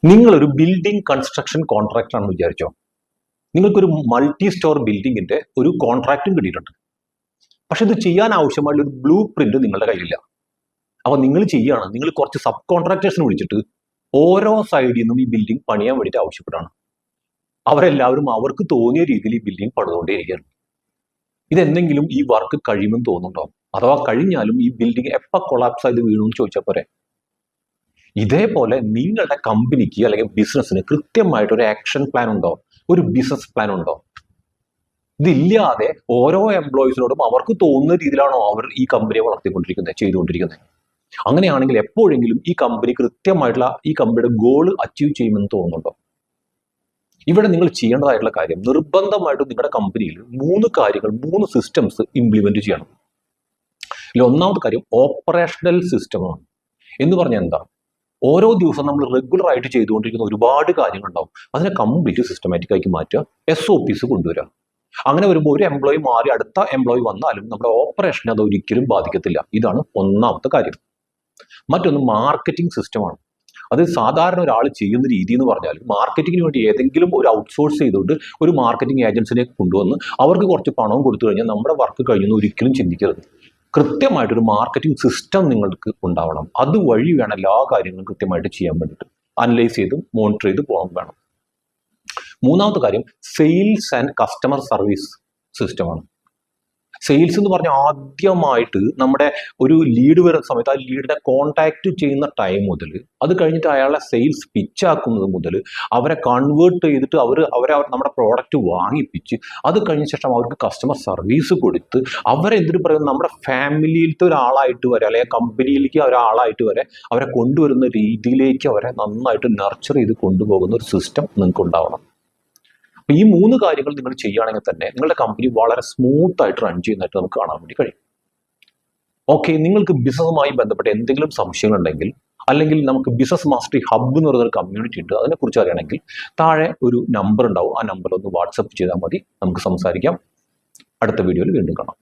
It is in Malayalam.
നിങ്ങളൊരു ബിൽഡിംഗ് കൺസ്ട്രക്ഷൻ കോൺട്രാക്ടർ ആണെന്ന് വിചാരിച്ചോ. നിങ്ങൾക്കൊരു മൾട്ടി സ്റ്റോർ ബിൽഡിങ്ങിന്റെ ഒരു കോൺട്രാക്റ്റും കിട്ടിയിട്ടുണ്ട്. പക്ഷെ ഇത് ചെയ്യാൻ ആവശ്യമായുള്ള ഒരു ബ്ലൂ പ്രിന്റ് നിങ്ങളുടെ കയ്യിലില്ല. അപ്പൊ നിങ്ങൾ ചെയ്യുകയാണ്, നിങ്ങൾ കുറച്ച് സബ് കോൺട്രാക്ടേഴ്സിനെ വിളിച്ചിട്ട് ഓരോ സൈഡിൽ നിന്നും ഈ ബിൽഡിംഗ് പണിയാൻ വേണ്ടിയിട്ട് ആവശ്യപ്പെടാണ്. അവരെല്ലാവരും അവർക്ക് തോന്നിയ രീതിയിൽ ഈ ബിൽഡിംഗ് പണിതുകൊണ്ടേയിരിക്കുകയാണ്. ഇതെന്തെങ്കിലും ഈ വർക്ക് കഴിയുമെന്ന് തോന്നുന്നുണ്ടോ? അഥവാ കഴിഞ്ഞാലും ഈ ബിൽഡിംഗ് എപ്പോൾ കൊളാപ്സ് ആയത് വീഴുമെന്ന് ചോദിച്ചാൽ പോരെ. ഇതേപോലെ നിങ്ങളുടെ കമ്പനിക്ക് അല്ലെങ്കിൽ ബിസിനസ്സിന് കൃത്യമായിട്ട് ഒരു ആക്ഷൻ പ്ലാൻ ഉണ്ടോ, ഒരു ബിസിനസ് പ്ലാൻ ഉണ്ടോ? ഇതില്ലാതെ ഓരോ എംപ്ലോയീസിനോടും അവർക്ക് തോന്നുന്ന രീതിയിലാണോ അവർ ഈ കമ്പനിയെ വളർത്തിക്കൊണ്ടിരിക്കുന്നത്, ചെയ്തുകൊണ്ടിരിക്കുന്നത്? അങ്ങനെയാണെങ്കിൽ എപ്പോഴെങ്കിലും ഈ കമ്പനി കൃത്യമായിട്ടുള്ള ഈ കമ്പനിയുടെ ഗോൾ അച്ചീവ് ചെയ്യുമെന്ന് തോന്നുന്നുണ്ടോ? ഇവിടെ നിങ്ങൾ ചെയ്യേണ്ടതായിട്ടുള്ള കാര്യം, നിർബന്ധമായിട്ടും നിങ്ങളുടെ കമ്പനിയിൽ 3 കാര്യങ്ങൾ, 3 സിസ്റ്റംസ് ഇംപ്ലിമെന്റ് ചെയ്യണം. ഇതിൽ ഒന്നാമത്തെ കാര്യം ഓപ്പറേഷണൽ സിസ്റ്റമാണ്. എന്ന് പറഞ്ഞാൽ എന്താ? ഓരോ ദിവസം നമ്മൾ റെഗുലർ ആയിട്ട് ചെയ്തുകൊണ്ടിരിക്കുന്ന ഒരുപാട് കാര്യങ്ങളുണ്ടാവും. അതിനെ കംപ്ലീറ്റ് സിസ്റ്റമാറ്റിക് ആക്കി മാറ്റുക, SOPs കൊണ്ടുവരിക. അങ്ങനെ വരുമ്പോൾ ഒരു എംപ്ലോയി മാറി അടുത്ത എംപ്ലോയി വന്നാലും നമ്മുടെ ഓപ്പറേഷനെ അത് ഒരിക്കലും ബാധിക്കത്തില്ല. ഇതാണ് ഒന്നാമത്തെ കാര്യം. മറ്റൊന്ന് മാർക്കറ്റിംഗ് സിസ്റ്റമാണ്. അത് സാധാരണ ഒരാൾ ചെയ്യുന്ന രീതി എന്ന് പറഞ്ഞാൽ, മാർക്കറ്റിങ്ങിന് വേണ്ടി ഏതെങ്കിലും ഒരു ഔട്ട്സോഴ്സ് ചെയ്തുകൊണ്ട് ഒരു മാർക്കറ്റിംഗ് ഏജൻസിനെ കൊണ്ടുവന്ന് അവർക്ക് കുറച്ച് പണവും കൊടുത്തു കഴിഞ്ഞാൽ നമ്മുടെ വർക്ക് കഴിയുന്ന ഒരിക്കലും ചിന്തിക്കരുത്. കൃത്യമായിട്ടൊരു മാർക്കറ്റിംഗ് സിസ്റ്റം നിങ്ങൾക്ക് ഉണ്ടാവണം. അതുവഴി വേണം എല്ലാ കാര്യങ്ങളും കൃത്യമായിട്ട് ചെയ്യാൻ വേണ്ടിയിട്ട്. അനലൈസ് ചെയ്ത് മോണിറ്റർ ചെയ്ത് പോകാൻ വേണം. മൂന്നാമത്തെ കാര്യം സെയിൽസ് ആൻഡ് കസ്റ്റമർ സർവീസ് സിസ്റ്റമാണ്. സെയിൽസ് എന്ന് പറഞ്ഞാൽ ആദ്യമായിട്ട് നമ്മുടെ ഒരു ലീഡ് വരുന്ന സമയത്ത് ആ ലീഡിനെ കോൺടാക്ട് ചെയ്യുന്ന ടൈം മുതൽ, അത് കഴിഞ്ഞിട്ട് അയാളെ സെയിൽസ് പിച്ചാക്കുന്നത് മുതൽ, അവരെ കൺവേർട്ട് ചെയ്തിട്ട് അവരെ നമ്മുടെ പ്രോഡക്റ്റ് വാങ്ങിപ്പിച്ച്, അത് കഴിഞ്ഞ ശേഷം അവർക്ക് കസ്റ്റമർ സർവീസ് കൊടുത്ത് അവരെന്തിനു പറയുന്നത് നമ്മുടെ ഫാമിലിയിലത്തെ ഒരാളായിട്ട് വരെ, അല്ലെങ്കിൽ കമ്പനിയിലേക്ക് ഒരാളായിട്ട് വരെ അവരെ കൊണ്ടുവരുന്ന രീതിയിലേക്ക് അവരെ നന്നായിട്ട് നർച്ചർ ചെയ്ത് കൊണ്ടുപോകുന്ന ഒരു സിസ്റ്റം നിങ്ങൾക്ക് ഉണ്ടാവണം. ഈ 3 കാര്യങ്ങൾ നിങ്ങൾ ചെയ്യുകയാണെങ്കിൽ തന്നെ നിങ്ങളുടെ കമ്പനി വളരെ സ്മൂത്ത് ആയിട്ട് റൺ ചെയ്യുന്നതായിട്ട് നമുക്ക് കാണാൻ വേണ്ടി കഴിയും. ഓക്കെ, നിങ്ങൾക്ക് ബിസിനസ്സുമായി ബന്ധപ്പെട്ട എന്തെങ്കിലും സംശയങ്ങളുണ്ടെങ്കിൽ, അല്ലെങ്കിൽ നമുക്ക് ബിസിനസ് മാസ്റ്ററി ഹബ്ബ് എന്ന് പറയുന്ന ഒരു കമ്മ്യൂണിറ്റി ഉണ്ട്, അതിനെക്കുറിച്ച് അറിയണമെങ്കിൽ താഴെ ഒരു നമ്പർ ഉണ്ടാവും. ആ നമ്പറിൽ ഒന്ന് വാട്സപ്പ് ചെയ്താൽ മതി, നമുക്ക് സംസാരിക്കാം. അടുത്ത വീഡിയോയിൽ വീണ്ടും കാണാം.